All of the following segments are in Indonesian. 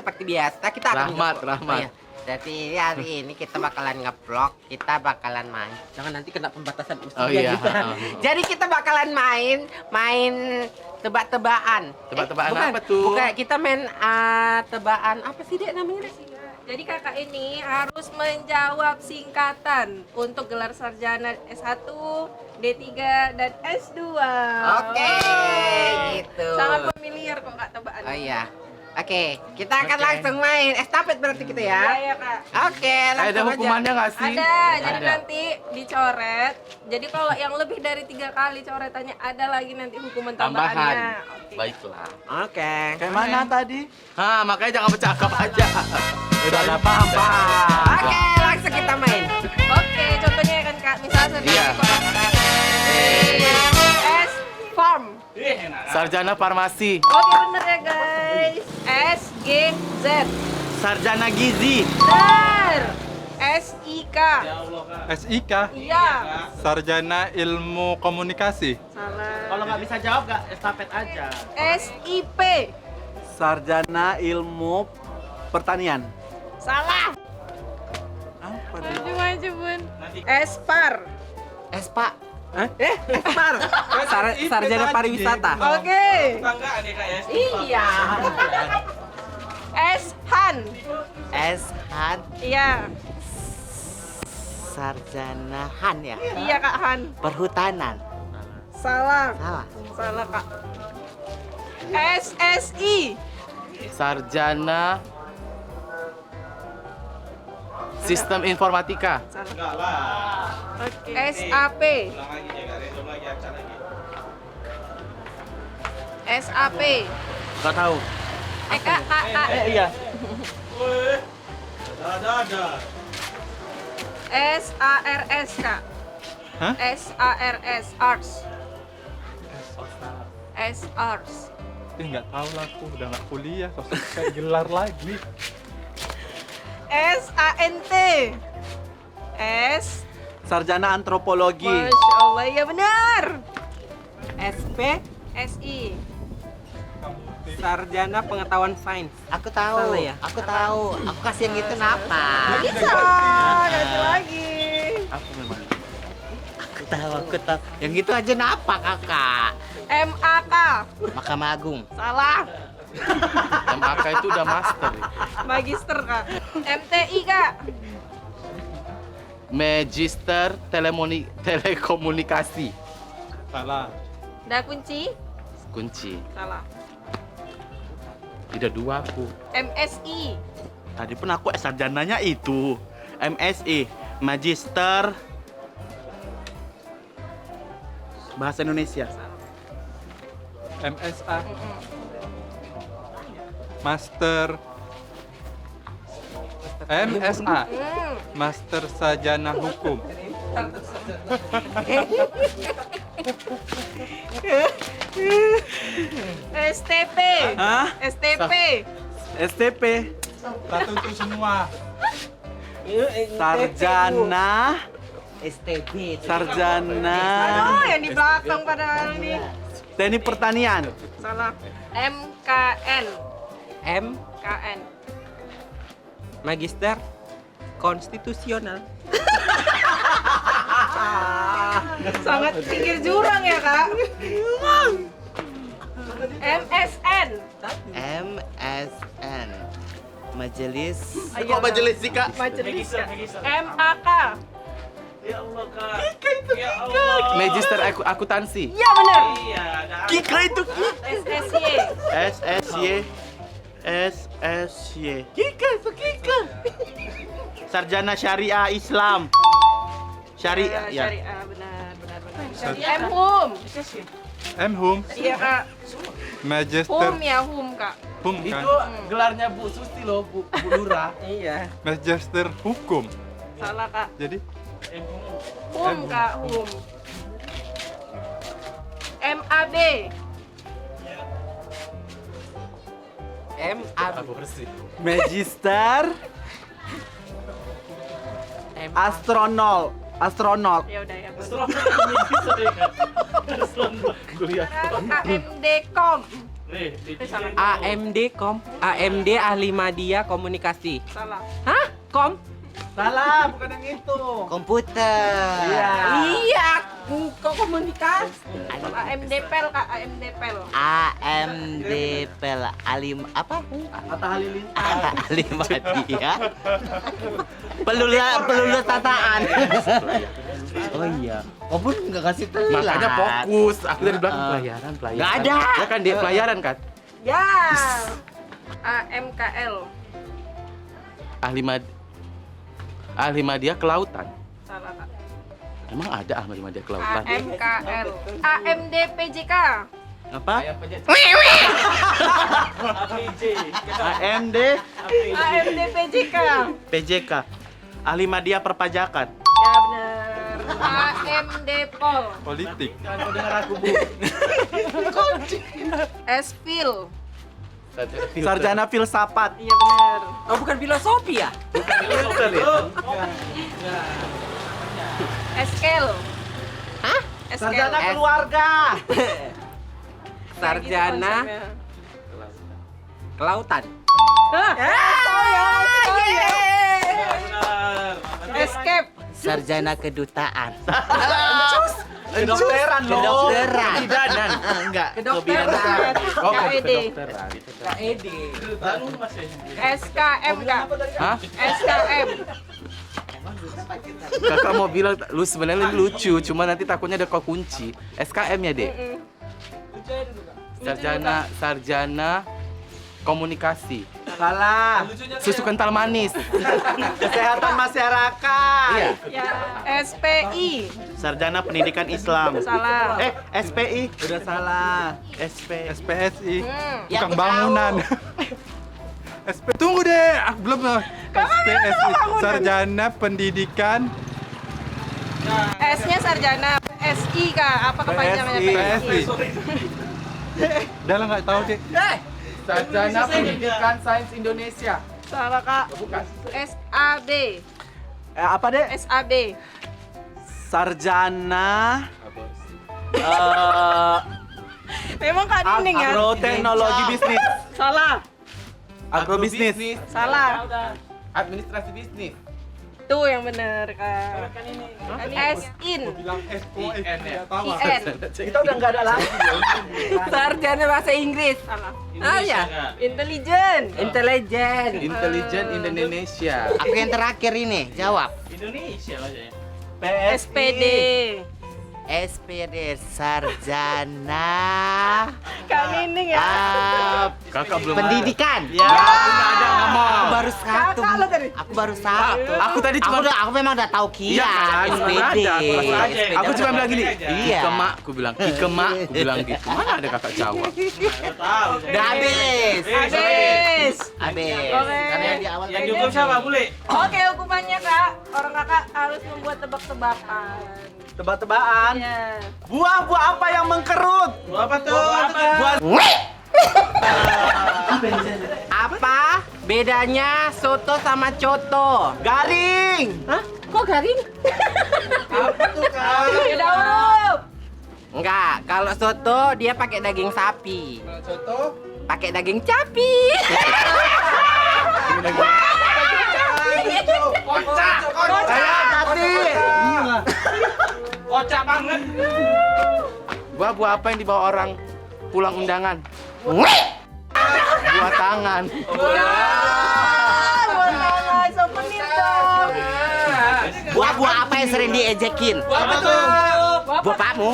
seperti biasa kita akan Rahmat, nge-vlog. Rahmat. Iya. Jadi hari ini kita bakalan nge-vlog, kita bakalan main. Jangan nanti kena pembatasan usia Oh iya. juga. Jadi kita bakalan main tebak-tebakan. Tebak-tebakan Bukan, apa tuh? Bukan, kita main tebakan apa sih Dek namanya? Jadi kakak ini harus menjawab singkatan untuk gelar sarjana S1, D3, dan S2. Oke, Oh. gitu. Sangat familiar kok kak tebakan. Oh iya. Oke, kita akan langsung main estafet berarti kita ya. Iya kak. Oke, Ada langsung aja. hukumannya nggak sih? Ada, jadi Ada. nanti dicoret. Jadi kalau yang lebih dari 3 kali coretannya ada lagi nanti hukuman tambahannya. Tambahan. Oke. Baiklah. Oke. Kayak mana tadi? Makanya jangan bercakap aja. Udah ada paham. Oke, langsung kita main. Oke, contohnya ya kan kak, misalnya sarjana Iya. S Farm. Sarjana farmasi. Oke bener ya guys. SGZ. Sarjana gizi. Bener. SIK. SIK, Iya. Sarjana Ilmu Komunikasi. Salah. Kalau nggak bisa jawab nggak estafet aja. SIP. Sarjana ilmu pertanian. Salah. Apa Maju bun. SPAR. Espa. Espar. Sarjana pariwisata. Oke. Iya. SHAN. Han. Iya. Sarjana Han ya. Iya kak Han. Perhutanan. Salah. Salah. Salah kak. SSI. Sarjana Sistem Informatika. Oke. SAP. SAP. Nggak tahu. Kak, kak. Iya. SARS kak. Hah? SARS Arts. SARS. Nggak tahu lah aku, udah nggak kuliah, kok kayak gelar lagi. SANT. S. Sarjana antropologi. Masya Allah ya benar. SP. SI. Sarjana Pengetahuan Sains. Aku tahu. Salah ya? Aku tahu. Aku kasih yang itu kenapa? Bisa. Ganti lagi. Aku memang. Aku tahu. Yang gitu aja kenapa kakak? MAK. Mahkamah Agung. Salah. MAK itu udah master. Magister kak. MTI kak. Magister Telekomunikasi. Salah. Da kunci. Kunci. Salah. Tidak dua aku. MSI. Tadi pun aku sarjananya itu. MSI, Magister Bahasa Indonesia. MSA, Master MSA, Master Sarjana Hukum. STP. Hah? STP. STP, Satu untuk semua. Sarjana STB. Sarjana Oh yang di belakang padahal nih. Teknik Pertanian. Salah. MKN. M. KN. Magister Konstitusional. Sangat pinggir jurang ya kak. MSN. MSN. Majelis. Kok majelis sih kak? Majelis ya. MAK. Magister Akuntansi. Iya benar. Kika itu. SSY. SSY. SSY. Kika itu Kika. Sarjana Syariah Islam. Syariah ya. Syariah benar. MHUM. M.Hum, Iya kak. Magister HUM ya HUM kak. Hum kan? Itu gelarnya Bu Susti loh, Bu Lurah. Iya. Magister Hukum. Salah kak. Jadi HUM kak HUM. MAB. Magister Astronot. Ya udah ya. Kuliah. KMDKOM. AMD ahli media komunikasi. Salah. Hah? Salah, bukan yang itu. Komputer. Iya. Iya, kok komunikasi? AMD Pel Kak, AMD Pel. AMD Pel Alim apa? Atta Halilintar. Ahli media. Pelulu tataan. Oh iya. Kau pun nggak kasih tahu. Makanya fokus. Aku dari belakang pelayaran. Nggak ada. Ya kan dia pelayaran kan? Ya. AMKL. Ahli media kelautan. Salah Kak. Emang ada ahli media kelautan? AMKL. AMD PJK. Apa? AMD AMD PJK. PJK. Ahli media perpajakan. Ya benar. AMD Pol. Politik. Kau dengar aku, Bu. SPIL. Sarjana filsafat. Iya benar. Oh bukan filosofi ya? Filter ya? SKL. Hah? Sarjana S- keluarga. Sarjana kelautan. Escape. Sarjana kedutaan. Kedokteran loh. Kedokteran. Kebidanan. Enggak. Kedokteran. Oh, KED. kedokteran. KED. SKM Kak. Hah? SKM. Kakak mau bilang lu sebenarnya lucu, cuma nanti takutnya ada kau kunci. SKM ya, Dek? Sarjana komunikasi. Salah. Susu kental manis. Kesehatan masyarakat. Iya. Ya. SPI. Sarjana pendidikan Islam. Salah. SPI. Udah salah. SPSI. Ya, Tukang bangunan. Tunggu deh, aku belum. SPSI. Sarjana Pendidikan S-nya sarjana. SI Kak. Apa kepanjangannya PSI. Udah lah nggak tahu deh. Sarjana Pendidikan Sains Indonesia. Salah Kak. Bukan. SAB. Apa deh? SAB. Sarjana Memang Kak Nining ya? agroteknologi bisnis. Salah. Agrobisnis. Salah. Administrasi bisnis. Tuh yang bener Kak. SIN. Bilang SOS. IN. Kita udah nggak ada lagi. Sarjana bahasa Inggris. Salah. Ah ya. Intelijen. Intelijen. Intelijen Indonesia. Aku yang terakhir ini jawab. SPD. SPD Sarjana Kak Nining ya? Kakak belum pendidikan. Ya. Nggak ada ngomong. Aku baru satu. Kakak lo tadi. Aku baru satu. Aku tadi cuma aku memang udah tahu kian. Iya kan, SPD. Aku cuma bilang gini, Iya. Kikemak, aku bilang Kikemak, aku bilang gitu. Mana ada kakak jawab? Udah habis. Habis. Habis. Oke. Karena yang di awal Yang tadi. dihukum siapa, Oke, hukumannya Kak. Orang Kakak harus membuat tebak-tebakan. Tebak-tebakan. Iya. Buah-buah apa yang mengkerut? Buah apa tuh? Buah Apa bedanya soto sama coto? garing. Hah? Kok garing? Beda huruf. Enggak, kalau soto dia pakai daging sapi. Kalau soto pakai daging capi. Kocak, kocak banget. Buah apa yang dibawa orang pulang undangan? Buah tangan. Buah-buah apa yang sering diejekin? Apa tuh? Buah pakmu.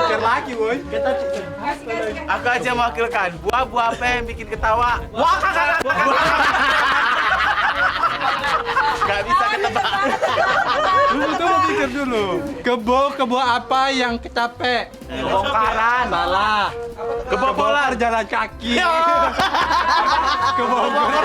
Mikir lagi, boy. Aku aja mewakilkan. Buah apa yang bikin ketawa? Wah, Gak bisa ketebak. Tunggu, mikir dulu. Kebo apa yang capek? Bongkaran. Salah. Kebobolan. Jalan kaki. Kebongkar.